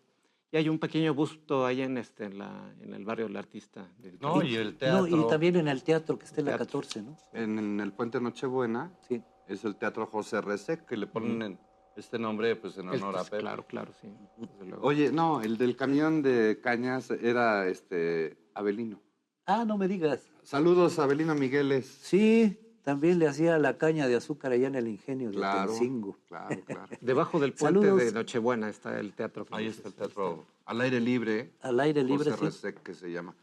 Y hay un pequeño busto ahí en el barrio del artista. No, y el teatro. No, y también en el teatro que está en la Teatro. 14, ¿no? En el Puente Nochebuena Sí. es el Teatro José Resec, que le ponen este nombre pues en honor a Pepe. Claro, claro, sí. desde luego. Oye, no, el del camión de cañas era Abelino. No me digas. Saludos, Abelino Migueles. Sí, también le hacía la caña de azúcar allá en el ingenio de Claro, Atencingo. claro, claro. Debajo del puente Saludos. de Nochebuena está el teatro. que Ahí dices. está el teatro al aire libre. Al aire libre, José sí. Resec, que se llama.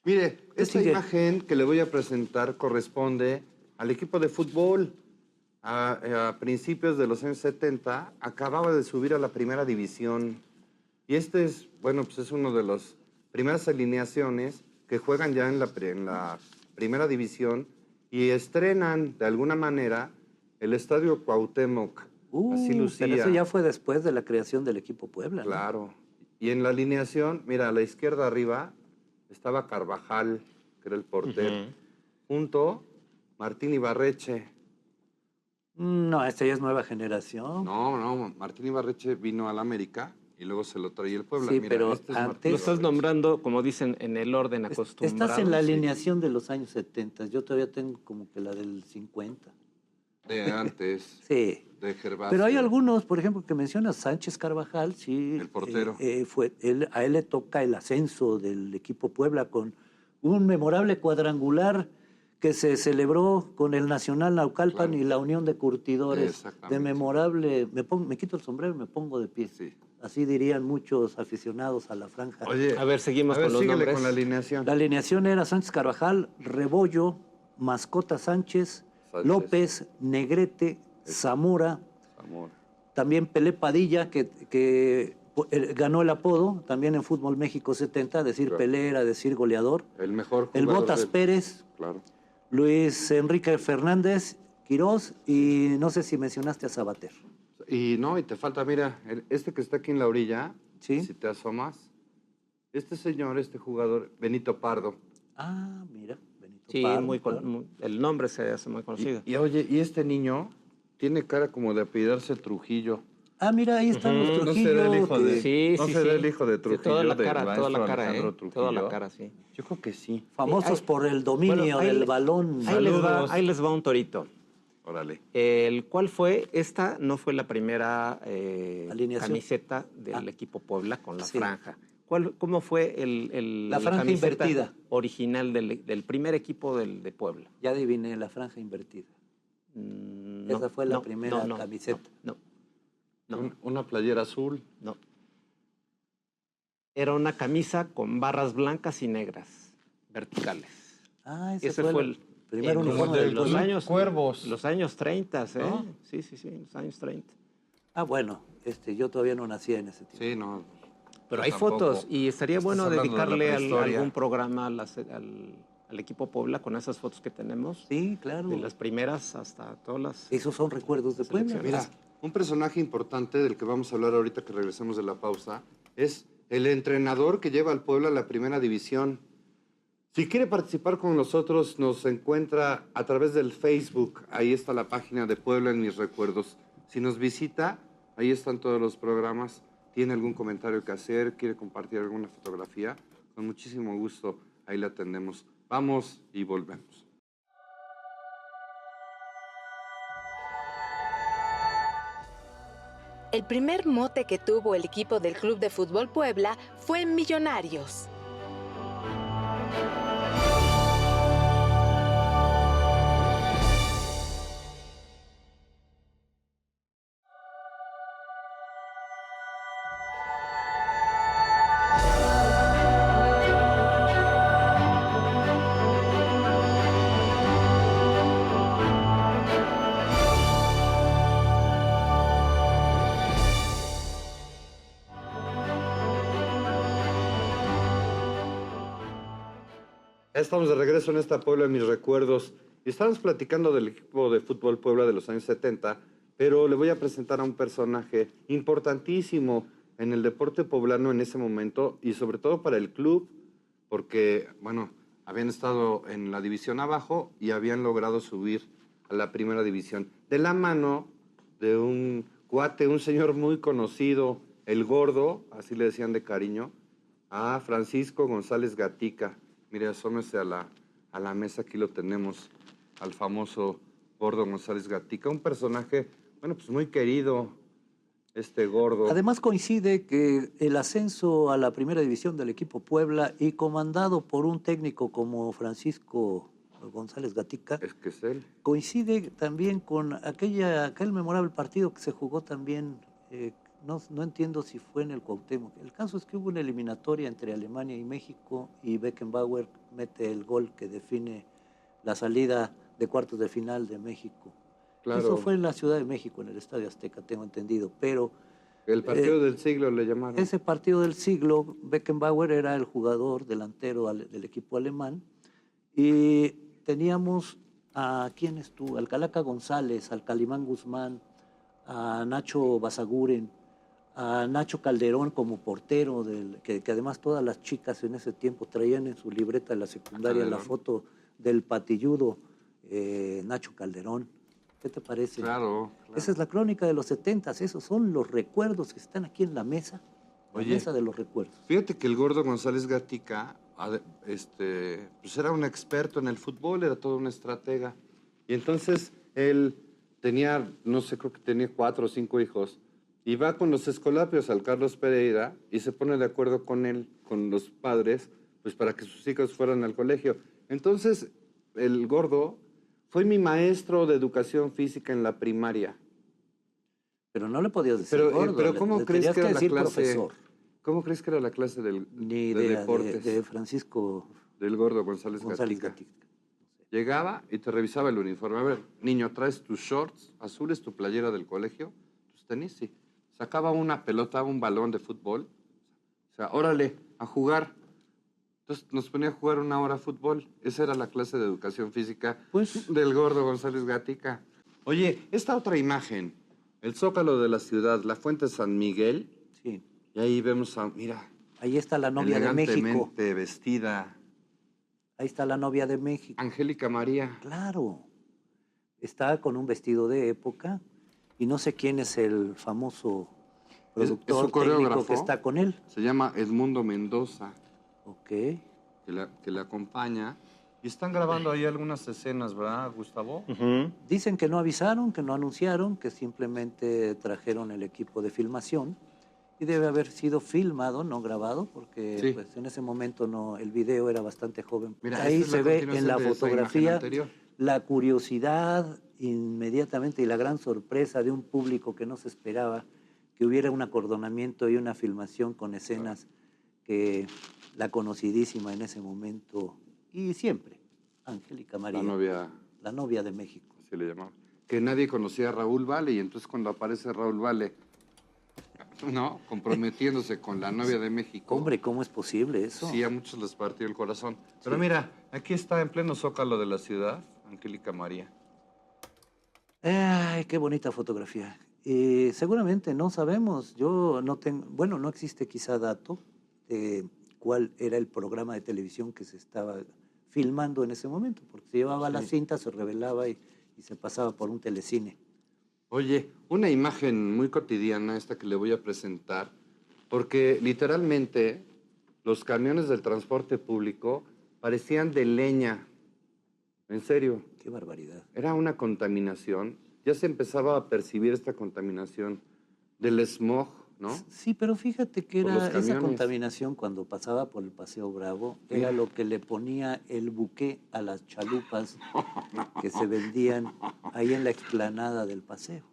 Mire, esta sigue? imagen que le voy a presentar corresponde al equipo de fútbol. A principios de los años 70 acababa de subir a la primera división. Y es, bueno, pues es uno de las primeras alineaciones que juegan ya en la primera división y estrenan de alguna manera el Estadio Cuauhtémoc. Así lucía. Pero eso ya fue después de la creación del equipo Puebla, ¿no? Claro. Y en la alineación, mira, a la izquierda arriba estaba Carvajal, que era el portero. Ujú. Junto, Martín Ibarreche. No, esta ya es nueva generación. No, Martín Ibarreche vino al América y luego se lo traía el Puebla. Sí, Mira, pero este es antes- Martín Lo estás Ibarreche. nombrando, como dicen, en el orden acostumbrado. Estás en la sí. alineación de los años 70. Yo todavía tengo como que la del 50. De antes, Sí. de Gervasio. Pero hay algunos, por ejemplo, que menciona Sánchez Carvajal, sí. El portero. A él le toca el ascenso del equipo Puebla con un memorable cuadrangular que se celebró con el Nacional Naucalpan Claro. y la Unión de Curtidores. Exactamente. De memorable, me quito el sombrero y me pongo de pie. Sí. Así dirían muchos aficionados a la franja. Oye, A ver, seguimos con los síguele nombres. con la alineación. La alineación era Sánchez Carvajal, Rebollo, Mascota Sánchez, López, Negrete, Zamora, Zamora. también Pelé Padilla, que ganó el apodo también en Fútbol México 70, decir Claro. Pelé era decir goleador. El mejor El jugador Botas del- Pérez, Claro. Luis Enrique Fernández, Quirós y no sé si mencionaste a Sabater. Y no, y te falta, mira, este que está aquí en la orilla, Sí. si te asomas, este señor, este jugador, Benito Pardo. Mira, Benito Sí, Pardo, claro. el nombre se hace muy conocido. Y oye, y este niño tiene cara como de apellidarse Trujillo. Mira, ahí están los No Trujillo. será el hijo de- que- Sí, ¿No sí, será sí. el hijo de Sí, Trujillo, toda la del cara, toda la maestro cara, Alejandro Toda la Trujillo? cara, sí. Yo creo que sí. Famosos Ay, por el dominio bueno, ahí del le- balón. Saludos. Ahí les va un torito. Órale. El cual fue, esta no fue la primera Alineación. camiseta del equipo Puebla con la Sí. franja. ¿Cómo fue La franja camiseta invertida. original del primer equipo de Puebla? Ya adiviné, la franja invertida. Esa fue la primera camiseta. No. Una playera azul. No. Era una camisa con barras blancas y negras, verticales. Ese fue el primer como uniforme de del los Puebla. años Cuervos. Los años 30, ¿eh? ¿No? Sí, los años 30. Bueno, yo todavía no nacía en ese tiempo. Sí, no. Pero yo hay tampoco. fotos y estaría Estás bueno hablando de la dedicarle prehistoria. algún programa al equipo Puebla con esas fotos que tenemos. Sí, claro. De las primeras hasta todas las... Esos son recuerdos de Puebla. Selecciones. Mira, un personaje importante del que vamos a hablar ahorita que regresemos de la pausa es el entrenador que lleva al Puebla a la primera división. Si quiere participar con nosotros, nos encuentra a través del Facebook. Ahí está la página de Puebla en mis recuerdos. Si nos visita, ahí están todos los programas. ¿Tiene algún comentario que hacer? ¿Quiere compartir alguna fotografía? Con muchísimo gusto, ahí la atendemos. Vamos y volvemos. El primer mote que tuvo el equipo del Club de Fútbol Puebla fue Millonarios. Estamos de regreso en esta Puebla en mis recuerdos. Y estamos platicando del equipo de fútbol Puebla de los años 70, pero le voy a presentar a un personaje importantísimo en el deporte poblano en ese momento y sobre todo para el club, porque, bueno, habían estado en la división abajo y habían logrado subir a la primera división. De la mano de un cuate, un señor muy conocido, el Gordo, así le decían de cariño, a Francisco González Gatica. Mire, asómese a la mesa, aquí lo tenemos, al famoso Gordo González Gatica, un personaje, bueno, pues muy querido, este Gordo. Además coincide que el ascenso a la primera división del equipo Puebla y comandado por un técnico como Francisco González Gatica, Es que es él. coincide también con aquel memorable partido que se jugó también, no entiendo si fue en el Cuauhtémoc. El caso es que hubo una eliminatoria entre Alemania y México y Beckenbauer mete el gol que define la salida de cuartos de final de México. Claro. Eso fue en la Ciudad de México, en el Estadio Azteca, tengo entendido, pero... El partido del siglo le llamaron. Ese partido del siglo, Beckenbauer era el jugador delantero del equipo alemán y teníamos a, ¿quién estuvo? Al Calaca González, al Calimán Guzmán, a Nacho Basaguren, a Nacho Calderón como portero, que además todas las chicas en ese tiempo traían en su libreta de la secundaria Calderón. la foto del patilludo Nacho Calderón. ¿Qué te parece? Claro. Esa es la crónica de los 70s, esos son los recuerdos que están aquí en la mesa, la Oye, mesa de los recuerdos. Fíjate que el Gordo González Gatica, pues era un experto en el fútbol, era todo un estratega. Y entonces él tenía, no sé, creo que tenía 4 o 5 hijos, y va con los escolapios al Carlos Pereira y se pone de acuerdo con él, con los padres, pues para que sus hijos fueran al colegio. Entonces, el Gordo fue mi maestro de educación física en la primaria. Pero no le podías decir Pero, gordo, pero ¿cómo le crees tenías que era la decir clase? profesor. ¿Cómo crees que era la clase Ni de idea deportes? de Francisco Del Gordo González Gatica. Gatica. Llegaba y te revisaba el uniforme. A ver, niño, ¿traes tus shorts azules, tu playera del colegio? Tus tenis, sí. Sacaba una pelota, un balón de fútbol. O sea, órale, a jugar. Entonces nos ponía a jugar 1 hora fútbol. Esa era la clase de educación física Pues- del Gordo González Gatica. Oye, esta otra imagen, el Zócalo de la ciudad, la Fuente San Miguel, Sí. y ahí vemos a, mira, Ahí está la novia de México. elegantemente vestida, Ahí está la novia de México. Angélica María. Claro. Está con un vestido de época y no sé quién es el famoso Es su productor técnico coreógrafo. que está con él. Se llama Edmundo Mendoza, Ok. que le acompaña. Y están grabando ahí algunas escenas, ¿verdad, Gustavo? Dicen que no avisaron, que no anunciaron, que simplemente trajeron el equipo de filmación y debe haber sido filmado, no grabado, porque Sí. pues, en ese momento no, el video era bastante joven. Mira, Ahí esta es se ve en continuación la de esa imagen fotografía anterior. la curiosidad inmediatamente y la gran sorpresa de un público que no se esperaba que hubiera un acordonamiento y una filmación con escenas que la conocidísima en ese momento y siempre, Angélica María, la novia de México. Así le llamaba. Que nadie conocía a Raúl Vale, y entonces cuando aparece Raúl Vale, ¿no? Comprometiéndose con la novia de México. Hombre, ¿cómo es posible eso? Sí, a muchos les partió el corazón. Pero Sí. mira, aquí está en pleno zócalo de la ciudad, Angélica María. Ay, qué bonita fotografía. Seguramente no sabemos, yo no tengo, bueno, no existe quizá dato de cuál era el programa de televisión que se estaba filmando en ese momento, porque se llevaba la cinta, se revelaba y se pasaba por un telecine. Oye, una imagen muy cotidiana esta que le voy a presentar, porque literalmente los camiones del transporte público parecían de leña. En serio, Qué barbaridad. era una contaminación. Ya se empezaba a percibir esta contaminación del smog, ¿no? Sí, pero fíjate que Por era los esa camiones. contaminación cuando pasaba por el Paseo Bravo, era lo que le ponía el buque a las chalupas que se vendían ahí en la explanada del paseo.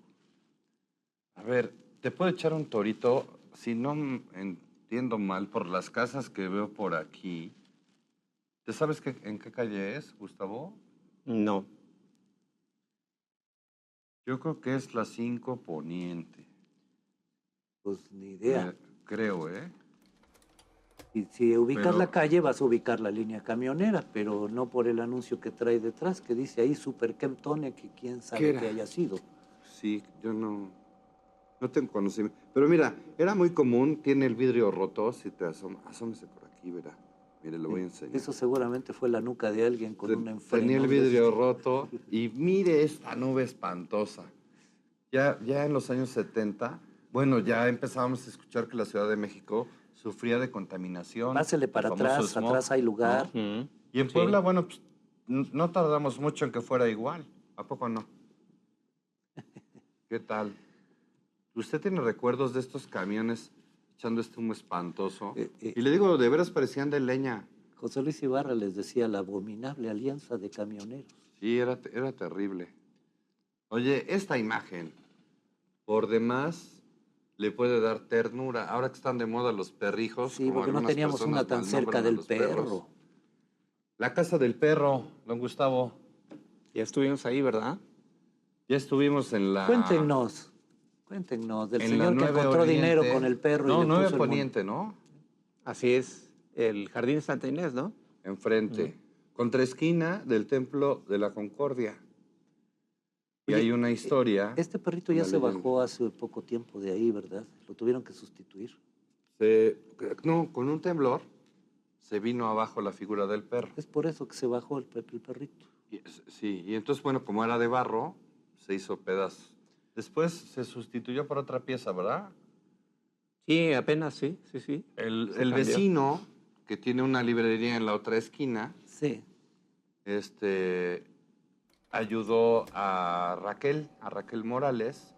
A ver, ¿te puedo echar un torito? Si no entiendo mal, por las casas que veo por aquí. ¿Te sabes en qué calle es, Gustavo? No. Yo creo que es la 5 Poniente. Pues ni idea. Creo, ¿eh? Y si ubicas Pero- la calle, vas a ubicar la línea camionera, pero no por el anuncio que trae detrás, que dice ahí Super Kemptone, que quién ¿Qué sabe era? que haya sido. Sí, yo no No tengo conocimiento. Pero mira, era muy común, tiene el vidrio roto, si te asómese por aquí, verá. Mire, lo voy a enseñar. Eso seguramente fue la nuca de alguien con una Tenía el enfreno. vidrio roto y mire esta nube espantosa. Ya en los años 70, bueno, ya empezábamos a escuchar que la Ciudad de México sufría de contaminación. Pásele para el famoso atrás, smog, atrás hay lugar. ¿no? Ujú. Y en Sí. Puebla, bueno, pues no tardamos mucho en que fuera igual. ¿A poco no? ¿Qué tal? ¿Usted tiene recuerdos de estos camiones echando este humo espantoso? Y le digo, de veras parecían de leña. José Luis Ibarra les decía la abominable alianza de camioneros. Sí, era terrible. Oye, esta imagen, por demás, le puede dar ternura. Ahora que están de moda los perrijos. Sí, como porque no algunas teníamos personas una tan cerca malnombran a del los perros. perro. La casa del perro, don Gustavo. Ya estuvimos ahí, ¿verdad? Ya estuvimos en la... Cuéntenos del en señor la que 9 encontró dinero Oriente. con el perro No, y le 9 puso el Poniente, ¿no? Así es. El Jardín de Santa Inés, ¿no? Enfrente. Contra esquina del Templo de la Concordia. Y Oye, hay una historia. Este perrito ya una se leyenda. bajó hace poco tiempo de ahí, ¿verdad? Lo tuvieron que sustituir. No, con un temblor se vino abajo la figura del perro. Es por eso que se bajó el perrito. Sí, y entonces, bueno, como era de barro, se hizo pedazos. Después se sustituyó por otra pieza, ¿verdad? Sí, apenas, sí. El cambió. vecino, que tiene una librería en la otra esquina, Sí. ayudó a Raquel Morales,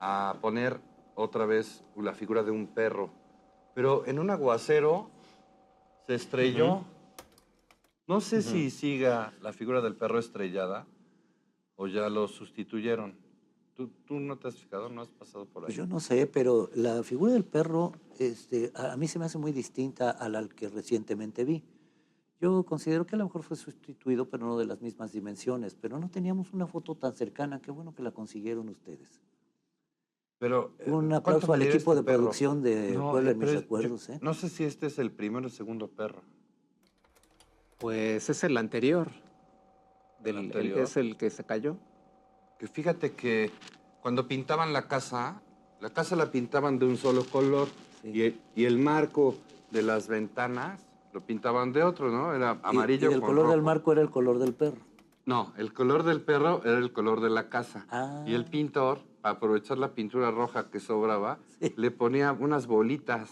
a poner otra vez la figura de un perro. Pero en un aguacero se estrelló. Ujú. No sé si siga la figura del perro estrellada o ya lo sustituyeron. ¿Tú no te has fijado? ¿No has pasado por ahí? Pues yo no sé, pero la figura del perro a mí se me hace muy distinta a la que recientemente vi. Yo considero que a lo mejor fue sustituido, pero no de las mismas dimensiones. Pero no teníamos una foto tan cercana. Qué bueno que la consiguieron ustedes. Pero, Un ¿cuánto aplauso al medía equipo de este perro? producción de No, Puebla en mis pero recuerdos. no sé si este es el primero o segundo perro. Pues es el anterior. Anterior. Es el que se cayó. Que fíjate que cuando pintaban la casa la pintaban de un solo color Sí. y el marco de las ventanas lo pintaban de otro, ¿no? Era amarillo y el con color del rojo. marco era el color del perro. No, el color del perro era el color de la casa. Ah. Y el pintor, para aprovechar la pintura roja que sobraba, Sí. le ponía unas bolitas.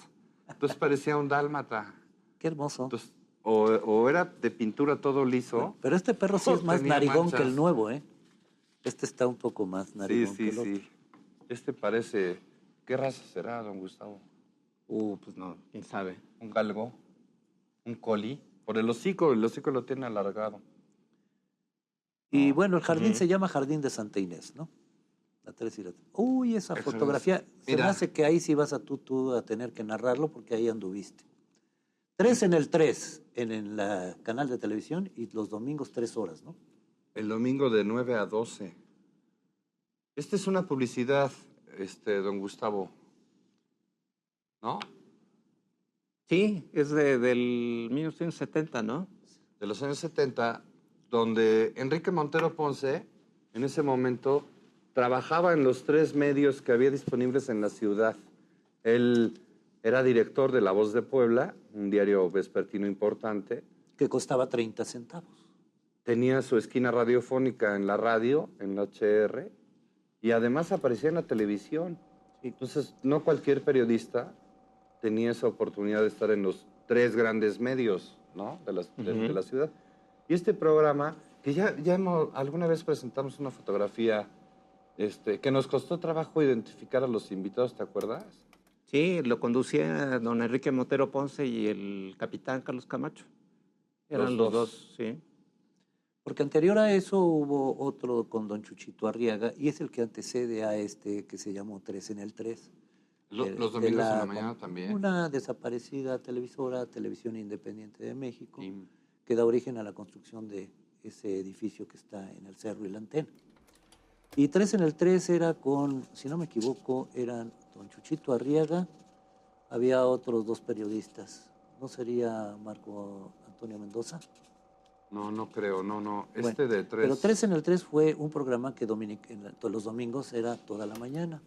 Entonces parecía un dálmata. Qué hermoso. Entonces, o era de pintura todo liso. Pero este perro sí es más tenía narigón que manchas. el nuevo, ¿eh? Este está un poco más Sí, narigón que sí, el otro. sí. Este parece... ¿Qué raza será, don Gustavo? Pues no, quién sabe. ¿Un galgo? ¿Un collie? Por el hocico lo tiene alargado. Y bueno, el jardín Ujú. se llama Jardín de Santa Inés, ¿no? La 3 y la 3. Uy, esa El fotografía. jardín. Se me Mira. hace que ahí sí vas a tú a tener que narrarlo porque ahí anduviste. 3 en el 3, en la canal de televisión y los domingos 3 horas, ¿no? El domingo de 9 a 12. Esta es una publicidad, don Gustavo. ¿No? Sí, es del 1970, ¿no? De los años 70, donde Enrique Montero Ponce, en ese momento, trabajaba en los 3 medios que había disponibles en la ciudad. Él era director de La Voz de Puebla, un diario vespertino importante. Que costaba 30 centavos. Tenía su esquina radiofónica en la radio, en la HR, y además aparecía en la televisión. Entonces, no cualquier periodista tenía esa oportunidad de estar en los 3 grandes medios, ¿no? de la ciudad. Y este programa, que ya alguna vez presentamos una fotografía que nos costó trabajo identificar a los invitados, ¿te acuerdas? Sí, lo conducía don Enrique Montero Ponce y el capitán Carlos Camacho. Eran los dos, sí. Porque anterior a eso hubo otro con don Chuchito Arriaga y es el que antecede a este que se llamó 3 en el 3. Los domingos en la mañana también. Una desaparecida televisora, Televisión Independiente de México, Sí. que da origen a la construcción de ese edificio que está en el cerro y la antena. Y 3 en el 3 era con, si no me equivoco, eran don Chuchito Arriaga, había otros 2 periodistas. ¿No sería Marco Antonio Mendoza? No creo, no. Bueno, De 3. Pero 3 en el 3 fue un programa que los domingos era toda la mañana.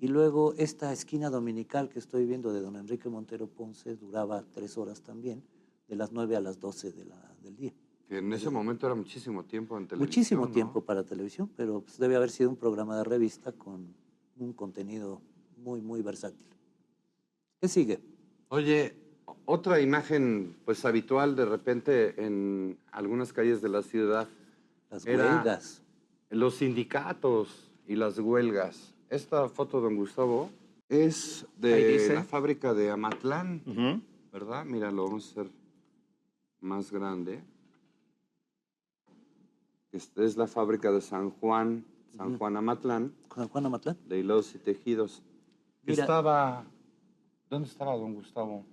Y luego esta esquina dominical que estoy viendo de don Enrique Montero Ponce duraba 3 horas también, de las 9 a las 12 del día. Que en ese momento era muchísimo tiempo en televisión. Muchísimo ¿no? tiempo para televisión, pero pues debe haber sido un programa de revista con un contenido muy, muy versátil. ¿Qué sigue? Oye, otra imagen pues habitual de repente en algunas calles de la ciudad Las era huelgas. los sindicatos y las huelgas. Esta foto, don Gustavo, es Ahí de dice. la fábrica de Amatlán, Ujú. ¿verdad? Mira, lo vamos a hacer más grande. Esta es la fábrica de San Juan Amatlán, San Juan Amatlán. de hilos y tejidos. Mira. ¿Dónde estaba don Gustavo?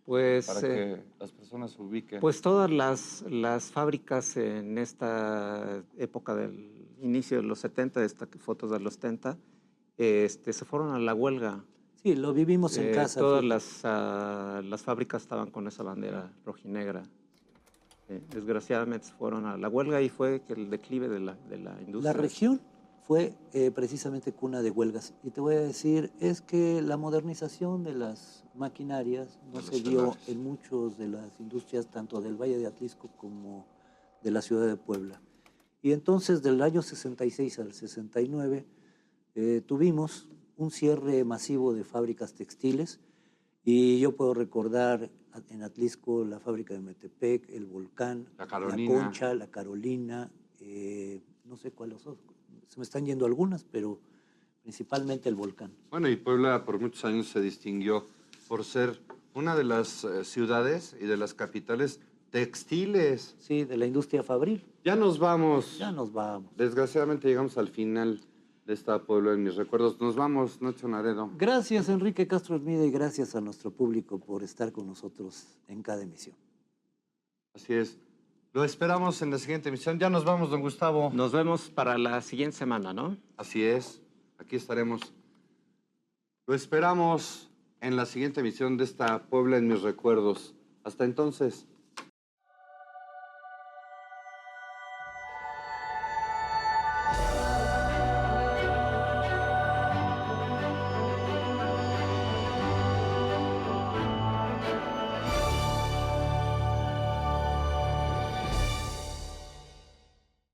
Pues, Para que las personas se ubiquen. pues todas las fábricas en esta época del inicio de los 70, esta fotos de los 70, se fueron a la huelga. Sí, lo vivimos en casa. Todas fíjate. las fábricas estaban con esa bandera rojinegra. Desgraciadamente se fueron a la huelga y fue que el declive de la industria. La región fue precisamente cuna de huelgas. Y te voy a decir, es que la modernización de las maquinarias no De se los dio telares. en muchas de las industrias, tanto del Valle de Atlisco como de la ciudad de Puebla. Y entonces, del año 66 al 69, tuvimos un cierre masivo de fábricas textiles. Y yo puedo recordar en Atlisco la fábrica de Metepec, el Volcán, La Carolina. la Concha, la Carolina, no sé cuáles son, se me están yendo algunas, pero principalmente el Volcán. Bueno, y Puebla por muchos años se distinguió por ser una de las ciudades y de las capitales textiles. Sí, de la industria fabril. Ya nos vamos. Ya nos vamos. Desgraciadamente llegamos al final de esta Puebla en mis recuerdos. Nos vamos, Nacho Naredo. Gracias, Enrique Castro Hermida, y gracias a nuestro público por estar con nosotros en cada emisión. Así es. Lo esperamos en la siguiente emisión. Ya nos vamos, don Gustavo. Nos vemos para la siguiente semana, ¿no? Así es. Aquí estaremos. Lo esperamos en la siguiente emisión de esta Puebla en mis recuerdos. Hasta entonces.